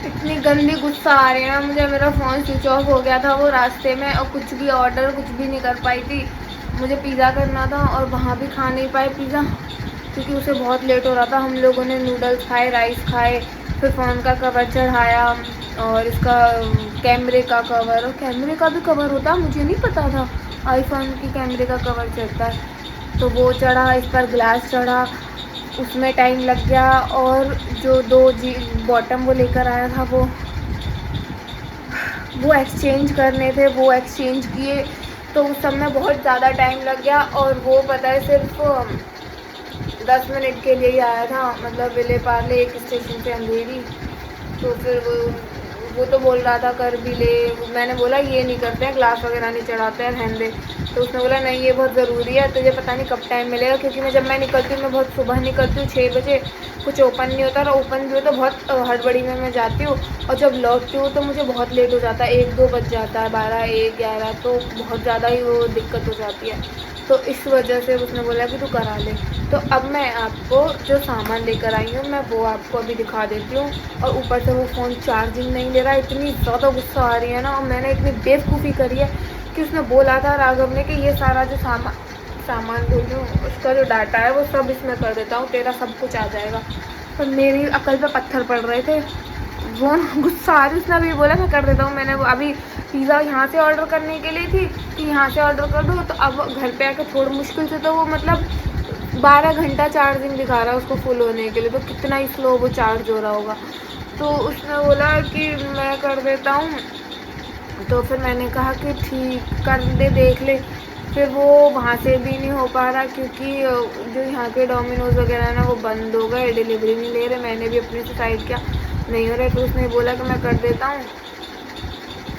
इतनी गंदी गुस्सा आ रही है ना मुझे। मेरा फ़ोन स्विच ऑफ हो गया था वो रास्ते में, और कुछ भी ऑर्डर कुछ भी नहीं कर पाई थी। मुझे पिज़्ज़ा करना था और वहाँ भी खा नहीं पाए पिज़्ज़ा क्योंकि उसे बहुत लेट हो रहा था। हम लोगों ने नूडल्स खाए, राइस खाए, फिर फ़ोन का कवर चढ़ाया और इसका कैमरे का कवर, और कैमरे का भी कवर होता है मुझे नहीं पता था, आईफोन की कैमरे का कवर चढ़ता है। तो वो चढ़ा, इस पर ग्लास चढ़ा, उसमें टाइम लग गया। और जो दो जी बॉटम वो लेकर आया था वो एक्सचेंज करने थे, वो एक्सचेंज किए, तो उस सब में बहुत ज़्यादा टाइम लग गया। और वो पता है सिर्फ 10 मिनट के लिए ही आया था, मतलब विले पार्ले एक स्टेशन से अंधेरी। तो फिर वो तो बोल रहा था कर भी ले। मैंने बोला ये नहीं करते हैं, ग्लास वगैरह नहीं चढ़ाते हैं, रहने दे। तो उसने बोला नहीं ये बहुत ज़रूरी है, तुझे पता नहीं कब टाइम मिलेगा, क्योंकि जब मैं निकलती हूँ मैं बहुत सुबह निकलती हूँ 6 बजे, कुछ ओपन नहीं होता, और ओपन भी हो तो बहुत हड़बड़ी में मैं जाती हूँ, और जब लौटती हूँ तो मुझे बहुत लेट हो जाता है, 1-2 बज जाता है, 12, 1, 11, तो बहुत ज़्यादा ही वो दिक्कत हो जाती है। तो इस वजह से उसने बोला कि तू करा ले। तो अब मैं आपको जो सामान लेकर आई हूँ मैं वो आपको अभी दिखा देती हूँ। और ऊपर से वो फ़ोन चार्जिंग नहीं ले रहा, इतनी ज़्यादा गुस्सा आ रही है ना। और मैंने इतनी बेवकूफ़ी करी है कि उसने बोला था राघव ने कि ये सारा जो सामान बोल रही हूँ, उसका जो डाटा है वो सब इसमें कर देता हूँ, तेरा सब कुछ आ जाएगा। पर मेरी अकल पे पत्थर पड़ रहे थे, वो गुस्सा आ रही। उसने अभी बोला मैं कर देता हूँ। मैंने वो अभी पिज़्ज़ा यहाँ से ऑर्डर करने के लिए थी कि यहाँ से ऑर्डर कर दो, तो अब घर पे आकर थोड़ी मुश्किल से, तो वो मतलब 12 घंटा चार्जिंग दिखा रहा है उसको फुल होने के लिए, तो कितना ही स्लो वो चार्ज हो रहा होगा। तो उसने बोला कि मैं कर देता हूँ, तो फिर मैंने कहा कि ठीक कर दे, देख ले। फिर वो वहाँ से भी नहीं हो पा रहा क्योंकि जो यहाँ के डोमिनोज़ वगैरह है ना वो बंद हो गए, डिलीवरी नहीं ले रहे। मैंने भी अपने से साइड किया, नहीं हो रहा है, तो उसने बोला कि मैं कर देता हूँ।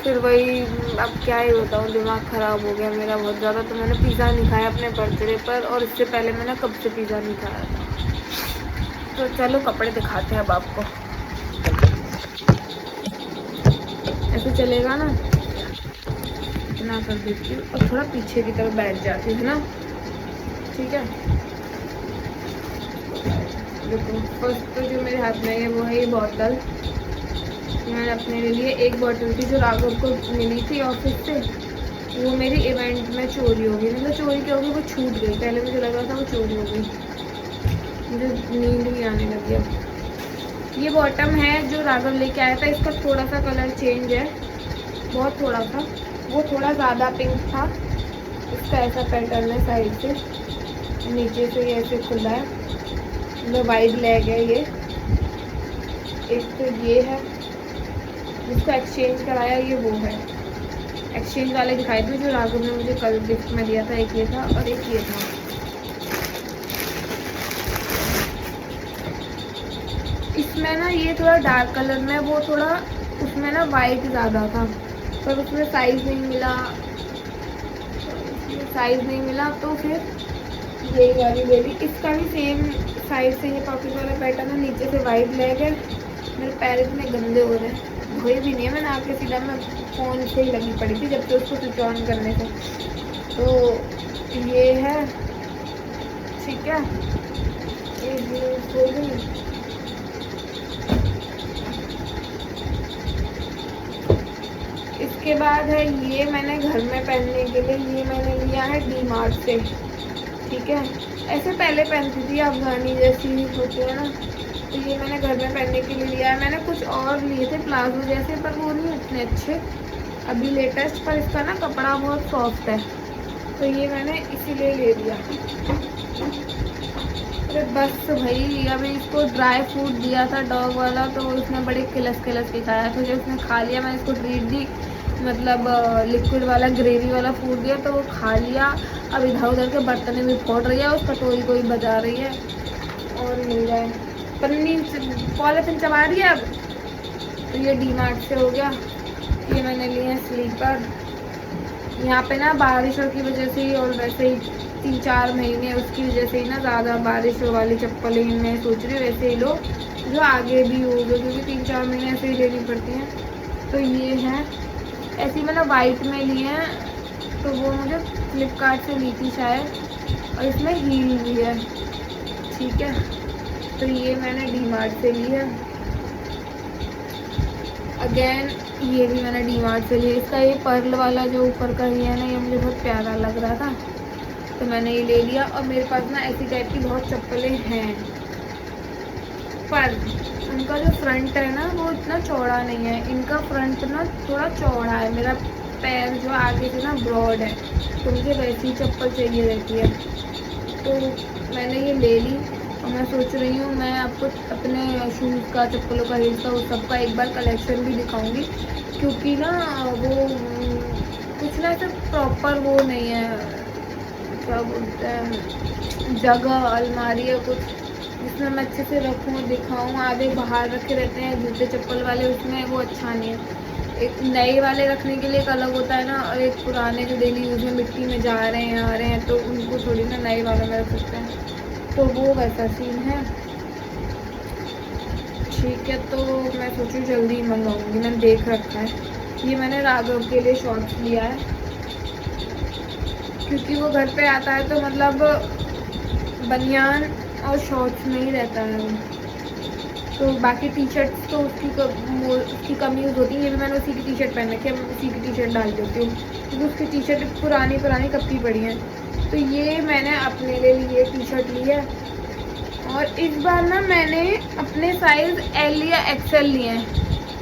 फिर वही, अब क्या ही बताऊँ, दिमाग ख़राब हो गया मेरा बहुत ज़्यादा। तो मैंने पिज़्ज़ा नहीं खाया अपने बर्थडे पर, और इससे पहले मैंने कब से पिज़्ज़ा नहीं खाया था। तो चलो कपड़े दिखाते हैं अब आपको। ऐसे चलेगा ना, इतना कर देती हूँ और थोड़ा पीछे की तरफ बैठ जाती हूँ ना, ठीक है। देखो फर्स्ट तो जो मेरे हाथ में है वो है ये बॉटल। मैंने अपने लिए एक बॉटल थी जो राघव को मिली थी ऑफिस से, वो मेरी इवेंट में चोरी हो गई। मतलब चोरी क्या हो गई, वो छूट गई। पहले मुझे लगा था वो चोरी हो गई, मुझे नींद भी आने लगी अब। ये बॉटम है जो राघव लेके आया था, इसका थोड़ा सा कलर चेंज है, बहुत थोड़ा सा। वो थोड़ा ज़्यादा पिंक था। इसका ऐसा पैटर्न है, साइड से नीचे से ये ऐसे खुला है, मतलब वाइड लेग है ये। एक तो ये है जिसको एक्सचेंज कराया, ये वो है। एक्सचेंज वाले दिखाए थे जो राघव ने मुझे कल गिफ्ट में दिया था, एक ये था और एक ये था। इसमें ना ये थोड़ा डार्क कलर में, वो थोड़ा उसमें ना वाइट ज़्यादा था, पर उसमें साइज़ नहीं मिला, तो फिर यही वाली ले ली। इसका भी सेम साइड से ये पॉकेट वाला पैटर्न है, नीचे से वाइट लेग है। मेरे पैर इतने गंदे हो रहे हैं, धोए भी नहीं है मैंने, आके सीधा मैं फ़ोन से ही लगी पड़ी थी जब से उसको स्विच ऑन करने से। तो ये है, ठीक है, ये जीन्स हो गई। इसके बाद है ये, मैंने घर में पहनने के लिए ये मैंने लिया है डी मार्ट से, ठीक है। ऐसे पहले पहनती थी अफगानी जैसी होती है ना, तो ये मैंने घर में पहनने के लिए लिया है। मैंने कुछ और लिए थे प्लाजो जैसे, पर वो नहीं इतने अच्छे अभी लेटेस्ट, पर इसका ना कपड़ा बहुत सॉफ्ट है, तो ये मैंने इसीलिए ले लिया। अरे बस भाई, अभी इसको ड्राई फ्रूट दिया था डॉग वाला, तो उसने बड़े किलस किलस के खाया, फिर जब उसने खा लिया मैंने इसको ट्रीट दी, मतलब लिक्विड वाला ग्रेवी वाला फूड दिया, तो वो खा लिया। अब इधर उधर के बर्तन भी फोड़ रही है, उस कटोरी को भी बजा रही है, और मिल जाए पन्नी पॉलिथीन चबा रही है। अब तो ये डी मार्ट से हो गया। ये मैंने लिए हैं स्लीपर। यहाँ पे ना बारिशों की वजह से ही, और वैसे ही 3-4 महीने उसकी वजह से ही ना ज़्यादा बारिशों वाली चप्पलें मैं सोच रही हूँ वैसे ही लो, जो आगे भी होगा, क्योंकि 3-4 महीने ऐसे ही लेनी पड़ती हैं। तो ये है ऐसी, मैंने वाइट में लिए हैं, तो वो मुझे फ्लिपकार्ट से ली थी शायद, और इसमें हील भी है, ठीक है। तो ये मैंने डी मार्ट से ली है। अगेन ये भी मैंने डीमार्ट से लिया। इसका ये पर्ल वाला जो ऊपर का ही है ना, ये मुझे बहुत प्यारा लग रहा था तो मैंने ये ले लिया। और मेरे पास ना ऐसी टाइप की बहुत चप्पलें हैं, पर उनका जो फ्रंट है ना वो इतना चौड़ा नहीं है। इनका फ्रंट ना थोड़ा चौड़ा है, मेरा पैर जो आगे से ना ब्रॉड है, तो मुझे वैसी चप्पल चाहिए रहती है। तो मैंने ये ले ली और मैं सोच रही हूँ मैं आपको अपने शूज़ का, चप्पलों का, हील्स का, उस सब का एक बार कलेक्शन भी दिखाऊंगी, क्योंकि ना वो कुछ ना ऐसा प्रॉपर वो नहीं है, क्या बोलते हैं, जगह अलमारी है कुछ जिसमें मैं अच्छे से रखूँ, दिखाऊँ। आधे बाहर रखे रहते हैं जूते चप्पल वाले, उसमें वो अच्छा नहीं है। एक नए वाले रखने के लिए एक अलग होता है ना, और एक पुराने जो डेली यूज़ में मिट्टी में जा रहे हैं, आ रहे हैं, तो उनको थोड़ी ना नए वाले में रख सकते हैं, तो वो वैसा सीन है। ठीक है, तो मैं सोचूँ जल्दी मंगाऊंगी। मैंने देख रखा है, ये मैंने राघव के लिए शॉर्ट्स लिया है, क्योंकि वो घर पे आता है तो मतलब बनियान और शॉर्ट्स में ही रहता है वो, तो बाकी टी शर्ट्स तो उसकी कम यूज़ होती है। ये भी मैंने उसी की टी शर्ट पहन रखी है, मैं उसी की टी शर्ट डाल देती हूँ, क्योंकि उसकी टी शर्ट पुरानी कपड़ी पड़ी हैं। तो ये मैंने अपने लिए टी शर्ट ली है, और इस बार ना मैंने अपने साइज़ एल या एक्सएल लिए हैं।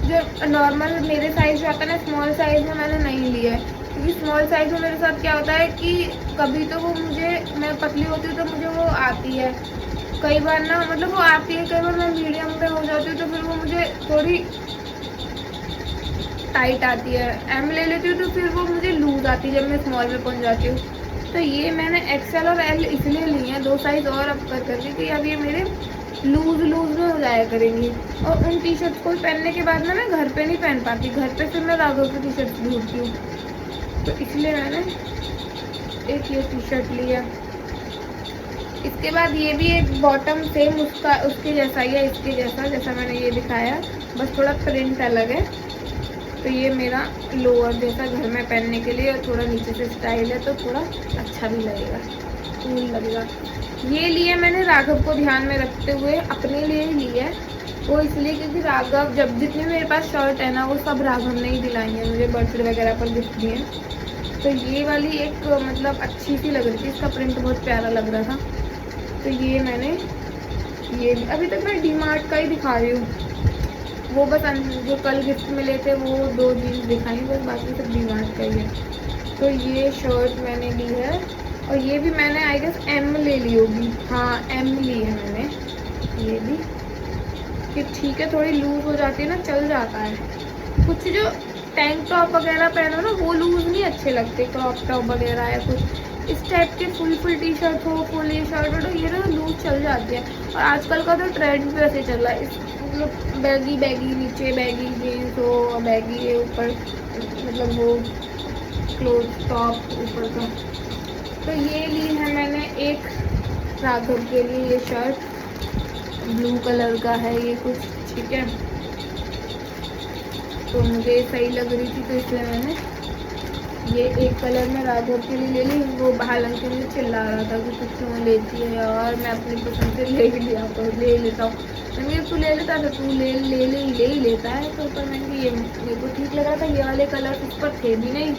जो नॉर्मल मेरे साइज़ जो आता है ना, स्मॉल साइज़ में मैंने नहीं लिया है, क्योंकि स्मॉल साइज़ में मेरे साथ क्या होता है कि कभी तो वो मैं पतली होती हूँ तो मुझे वो आती है, कई बार ना मतलब वो आती है, कई बार मैं मीडियम में हो जाती हूँ तो फिर वो मुझे थोड़ी टाइट आती है। एम ले लेती हूँ तो फिर वो मुझे लूज़ आती है जब मैं स्मॉल में पहुँच जाती हूँ। तो ये मैंने एक्सएल और एल इसलिए ली हैं, 2 साइज़ और अप करके, कि अब ये मेरे लूज़ में हो जाया करेंगी। और उन टी शर्ट्स को पहनने के बाद ना मैं घर पे नहीं पहन पाती, घर पे फिर मैं राघव की टी शर्ट ढूंढती हूँ, तो इसलिए मैंने एक ये टी शर्ट लिया। इसके बाद ये भी एक बॉटम सेम उसके जैसा ही है, इसके जैसा मैंने ये दिखाया, बस थोड़ा प्रिंट अलग है। तो ये मेरा लोअर जैसा घर में पहनने के लिए, और थोड़ा नीचे से स्टाइल है तो थोड़ा अच्छा भी लगेगा, कूल लगेगा। ये लिए मैंने राघव को ध्यान में रखते हुए, अपने लिए ही लिए है वो, इसलिए क्योंकि राघव जब जितने मेरे पास शर्ट है ना वो सब राघव ने ही दिलाई है मुझे, बर्थडे वगैरह पर गिफ्ट दिए हैं। तो ये वाली एक मतलब अच्छी सी लग रही थी, इसका प्रिंट बहुत प्यारा लग रहा था, तो ये मैंने ये अभी तक मैं डीमार्ट का ही दिखा रही हूँ। वो बस जो कल गिफ्ट मिले थे वो 2 जीन्स दिखाई, बस बाकी सब डीमार्ट का ही है। तो ये शर्ट मैंने ली है, और ये भी मैंने आई गेस एम ले ली होगी, हाँ एम ली है मैंने ये भी, कि ठीक है थोड़ी लूज़ हो जाती है ना, चल जाता है। कुछ जो टैंक टॉप वगैरह पहनो ना वो लूज़ नहीं अच्छे लगते, क्रॉप टॉप वगैरह या कुछ इस टाइप के फुल टी शर्ट हो, फुल ये शर्ट हो, ये ना लूज़ चल जाती है। और आजकल का तो ट्रेंड भी वैसे चल रहा है, इस मतलब बैगी नीचे, बैगी जीन्स हो, बैगी ऊपर, मतलब वो क्लोथ टॉप ऊपर का। तो ये ली है मैंने एक राघव के लिए, ये शर्ट ब्लू कलर का है ये कुछ, ठीक है, तो मुझे सही लग रही थी तो इसलिए मैंने ये एक कलर में राघव के लिए ले ली। वो हालांकि मुझे चिल्ला रहा था कि तू क्यों लेती है यार, मैं अपनी पसंद से ले भी लिया तो ले लेता हूँ। मैंने तू ले लेता था, तू ले ही लेता है, तो पर मैंने ये मेरे को ठीक लग रहा था, ये वाले कलर उस पर थे भी नहीं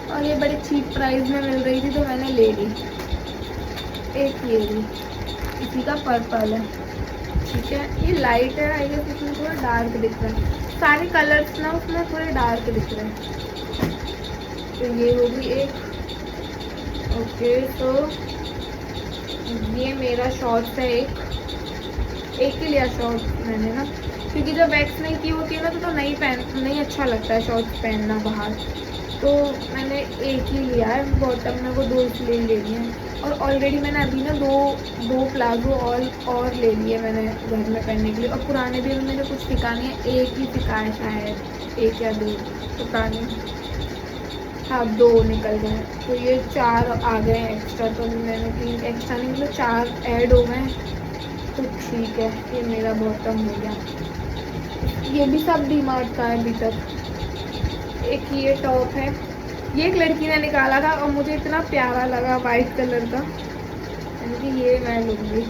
और ये बड़े चीप प्राइस में मिल रही थी तो मैंने ले ली। एक ये ली, इसी का पर्पल है, ठीक है, ये लाइट है आई गेस, इसमें थोड़ा डार्क दिख रहा है, सारे कलर्स ना उसमें थोड़े डार्क दिख रहे हैं। तो ये होगी एक, ओके, तो ये मेरा शॉर्ट्स है, एक ही लिया शॉर्ट्स मैंने ना, क्योंकि जब वैक्स नहीं की होती है ना तो नहीं अच्छा लगता है शॉर्ट्स पहनना बाहर, तो मैंने एक ही लिया है। बॉटम में वो 2 इसलिए ले लिए हैं, और ऑलरेडी मैंने अभी ना दो प्लाजो और ले लिए मैंने घर में पहनने के लिए, और पुराने भी उनमें कुछ टिका नहीं है, एक ही टिका है शायद, 1 या 2 पता नहीं, हाँ 2 निकल गए, तो ये 4 आ गए एक्स्ट्रा, तो मैंने 3 एक्स्ट्रा नहीं मतलब 4 ऐड हो गए, तो ठीक है, ये मेरा बॉटम हो गया। ये भी सब डीमार्ट का है अभी तक। एक ये टॉप है, ये एक लड़की ने निकाला था और मुझे इतना प्यारा लगा वाइट कलर का, यानी कि ये मैं लूँगी।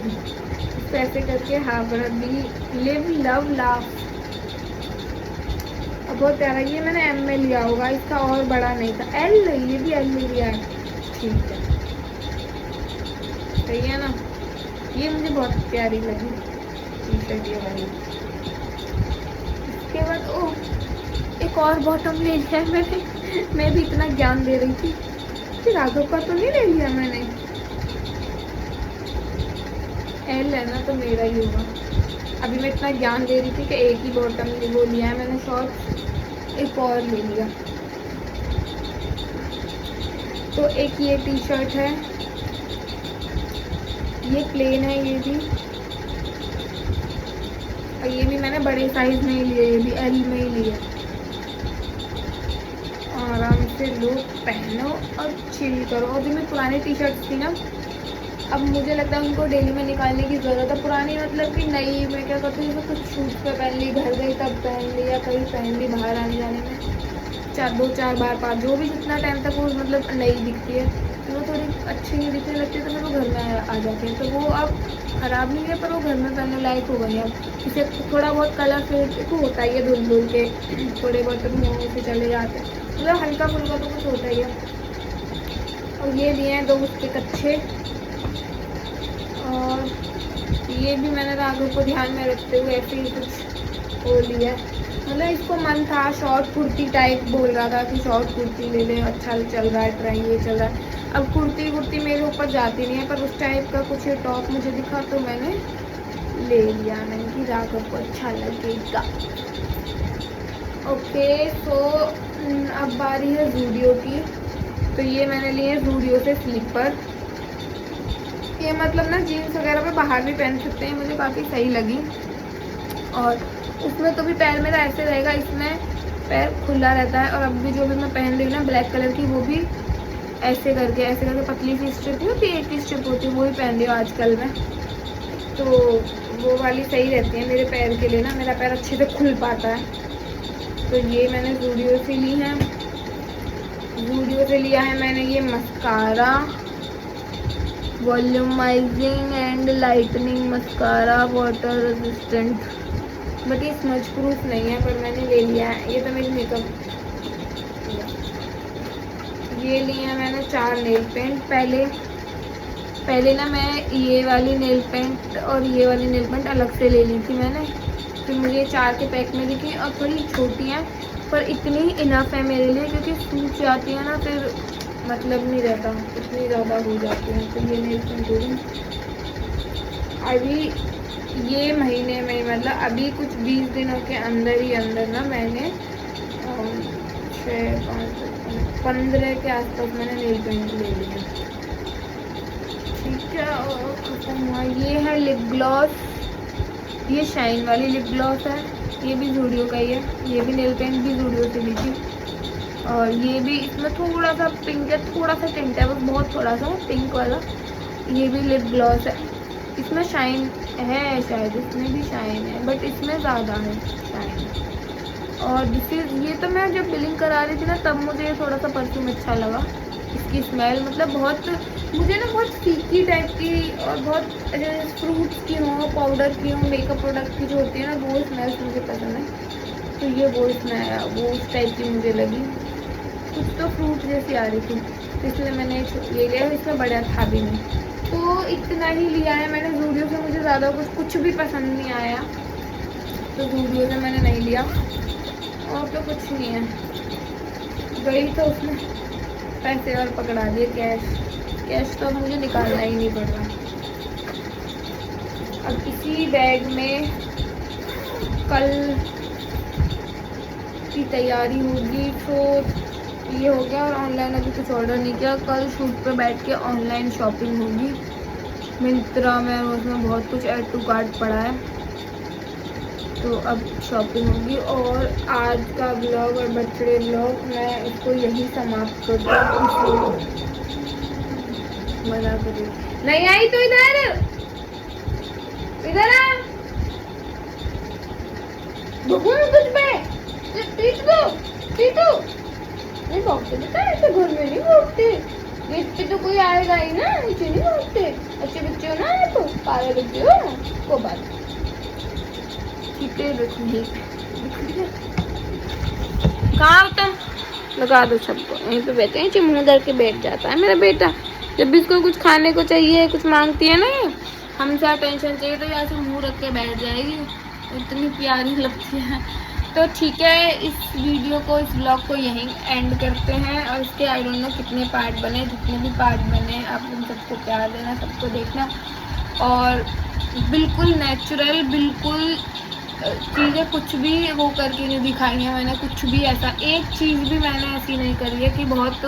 पैसे करके हाँ बी लिव लव लाफ, बहुत प्यारा। ये मैंने एम में लिया होगा, इसका और बड़ा नहीं था। एल, ये भी एल में लिया है। ठीक है, सही है ना। ये मुझे बहुत प्यारी लगी टी शर्ट ये वाली। इसके बाद एक और बॉटम ले लिया है मैंने। मैं भी इतना ज्ञान दे रही थी कि राघव का तो नहीं ले लिया मैंने। एल है ना, तो मेरा ही होगा। अभी मैं इतना ज्ञान दे रही थी कि एक ही बॉटम वो लिया है मैंने, शॉर्ट्स एक और ले लिया। तो एक ये टी शर्ट है, ये प्लेन है ये भी, और ये भी मैंने बड़े साइज में ही लिए, ये भी एल में ही लिया। आराम से लो, पहनो और चिल करो। और जो मेरी पुरानी टी शर्ट्स थी ना, अब मुझे लगता है उनको डेली में निकालने की ज़रूरत है। पुरानी मतलब कि नई मैं क्या करती हूँ, कुछ शूट पे पहन ली, घर गई तब पहन ली, या कहीं पहन ली बाहर आने जाने में, 2-4 बार 5 जो भी जितना टाइम तक वो मतलब नई दिखती है, तो वो थोड़ी अच्छी नहीं दिखने लगती है, तो फिर वो घर में आ जाती है। तो वो अब ख़राब नहीं है, पर वो घर में पहनने लायक हो गई है। अब इसे थोड़ा बहुत कलर फेड तो होता ही है, धुल धुल के थोड़े बहुत मुँह से चले जाते हैं, मतलब हल्का फुल्का तो कुछ होता ही है। और ये लिए हैं 2 स्टिक अच्छे, और ये भी मैंने राघव को ध्यान में रखते हुए ऐसे ही कुछ हो लिया। मतलब इसको मन था शॉर्ट कुर्ती टाइप, बोल रहा था कि शॉर्ट कुर्ती ले ले, अच्छा चल रहा है ट्रेंड, ये चल रहा है। अब कुर्ती मेरे ऊपर जाती नहीं है, पर उस टाइप का कुछ टॉप मुझे दिखा तो मैंने ले लिया। मैंने कि राघव को अच्छा लगेगा। ओके, सो अब बारी है ज़ूडियो की। तो ये मैंने लिए ज़ूडियो से स्लीपर। ये मतलब ना जीन्स वगैरह पे बाहर भी पहन सकते हैं, मुझे काफ़ी सही लगी। और उसमें तो भी पैर मेरा ऐसे रहेगा, इसमें पैर खुला रहता है। और अब भी जो भी मैं पहन रही हूँ ना ब्लैक कलर की, वो भी ऐसे करके पतली सी स्ट्रिप होती है, एक ही स्ट्रिप होती है, वो ही पहन रही हूँ आजकल मैं। तो वो वाली सही रहती है मेरे पैर के लिए ना, मेरा पैर अच्छे से खुल पाता है। तो ये मैंने ज़ूडियो से ली है। ज़ूडियो से लिया है मैंने ये mascara, volumising and lightning mascara, water resistant, but ये स्मज प्रूफ नहीं है, पर मैंने ले लिया है। ये तो मेरी मेकअप। ये लिए हैं मैंने 4 नेल पेंट। पहले ना मैं ये वाली नेल पेंट और ये वाली नेल पेंट अलग से ले ली थी मैंने, फिर मुझे 4 के पैक में दिखी। और थोड़ी छोटी हैं, पर इतनी इनफ है मेरे लिए, क्योंकि सूख जाती है ना फिर मतलब नहीं रहता, इतनी ज़्यादा हो जाती है। तो ये नेल पेंट होगी अभी ये महीने में, मतलब अभी कुछ 20 दिनों के अंदर ही अंदर ना मैंने 15 के आसपास मैंने नेल पेंट ले लिया। ठीक है, और खत्म हुआ। ये है लिप ग्लॉस, ये शाइन वाली लिप ग्लॉस है, ये भी ज़ूडियो का ही है। ये भी नेल पेंट भी ज़ूडियो से ली थी। और ये भी, इसमें थोड़ा सा पिंक है, थोड़ा सा टिंट है, बस बहुत थोड़ा सा पिंक वाला। ये भी लिप ग्लॉस है, इसमें शाइन है शायद, इसमें भी शाइन है, बट इसमें ज़्यादा है शाइन। और ये तो मैं जब बिलिंग करा रही थी ना, तब मुझे थोड़ा सा परफ्यूम अच्छा लगा। इसकी स्मेल मतलब बहुत, मुझे ना बहुत फीकी टाइप की और बहुत फ्रूट्स की हो, पाउडर की हो, मेकअप प्रोडक्ट की जो होती है ना, वो स्मेल मुझे पसंद है। तो ये वो स्मेल वो उस टाइप की मुझे लगी, कुछ तो फ्रूट जैसी आ रही थी, इसलिए मैंने ये लिया। इसमें बड़ा था भी नहीं, तो इतना ही लिया है मैंने ज़ूडियो से। मुझे ज़्यादा कुछ भी पसंद नहीं आया, तो ज़ूडियो से मैंने नहीं लिया। और तो कुछ नहीं है, गई तो उसमें पैसे और पकड़ा दिए, कैश तो मुझे निकालना ही नहीं पड़ रहा। अब इसी बैग में कल की तैयारी होगी। तो ये हो गया, और ऑनलाइन अभी कुछ ऑर्डर नहीं किया। कल शूट पे बैठ के ऑनलाइन शॉपिंग होगी मिंत्रा में, उसमें बहुत कुछ ऐड टू कार्ट पड़ा है, तो अब शॉपिंग होगी। और आज का ब्लॉग और बर्थडे ब्लॉग मैं इसको यही समाप्त करता हूँ। मजा करिए, नहीं आई तो इधर आ, कुछ पे पीटू नहीं भोगते बेटा, ऐसे घर में नहीं भोगते, नीचे तो कोई आएगा ही ना, नीचे नहीं भोगते। अच्छे बच्चे हो ना, तो पागल बच्चे हो ना, को बात ठीक है। कहाँ तुम? लगा दो सबको, यहीं पे बैठे हैं, मुँह धर के बैठ जाता है मेरा बेटा। जब भी इसको कुछ खाने को चाहिए, कुछ मांगती है ना ये, हमसे अटेंशन चाहिए तो यहाँ से मुँह रख के बैठ जाएगी, इतनी प्यारी लगती है। तो ठीक है, इस वीडियो को, इस ब्लॉग को यहीं एंड करते हैं। और इसके आई डोंट नो कितने पार्ट बने, जितने भी पार्ट बने आप उन सबको प्यार देना, सबको देखना, और बिल्कुल नेचुरल, बिल्कुल चीज़ें कुछ भी वो करके नहीं दिखाई है मैंने, कुछ भी ऐसा एक चीज़ भी मैंने ऐसी नहीं करी है कि बहुत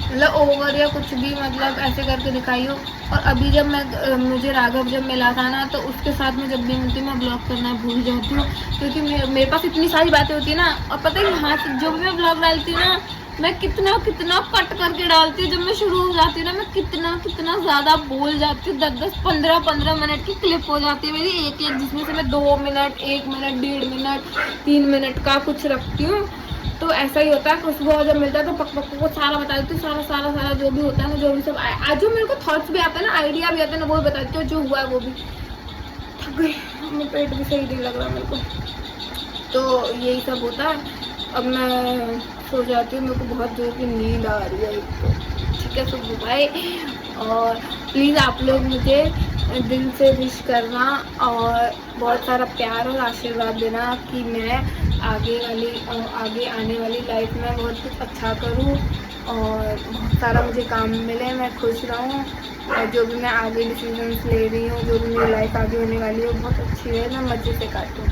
मतलब ओवर या कुछ भी मतलब ऐसे करके दिखाई हो। और अभी जब मुझे राघव जब मिला था ना, तो उसके साथ में जब भी मिलती हूँ मैं ब्लॉग करना भूल जाती हूँ, क्योंकि मेरे पास इतनी सारी बातें होती है ना। और पता है यहाँ से जो भी मैं ब्लॉग डालती हूँ ना, मैं कितना कट करके डालती हूँ। जब मैं शुरू हो जाती हूँ ना, मैं कितना ज़्यादा बोल जाती हूँ। 10 15 मिनट की क्लिप हो जाती है मेरी एक, जिसमें से मैं 2 मिनट, 1 मिनट, 1.5 मिनट, 3 मिनट का कुछ रखती हूँ। तो ऐसा ही होता है। खुशबू जब मिलता है तो पक को सारा बता देती हूँ, सारा जो भी होता है ना, जो भी सब आज जो मेरे को थॉट्स भी आते हैं ना, आइडिया भी आते हैं ना, वो भी बताती हूँ। जो हुआ है वो भी। थक गई, मेरा पेट भी सही नहीं लग रहा मेरे को, तो यही सब होता है। अब मैं सो जाती हूँ, मेरे को बहुत जोर की नींद आ रही है एक तो। ठीक है, सो बाय। और प्लीज़ आप लोग मुझे दिल से विश करना और बहुत सारा प्यार और आशीर्वाद देना कि मैं आगे आने वाली लाइफ में बहुत कुछ अच्छा करूँ और बहुत सारा मुझे काम मिले, मैं खुश रहूँ, और जो भी मैं आगे डिसीजंस ले रही हूँ, जो भी मेरी लाइफ आगे होने वाली है वो बहुत अच्छी है, मैं मज़े से काटूँ।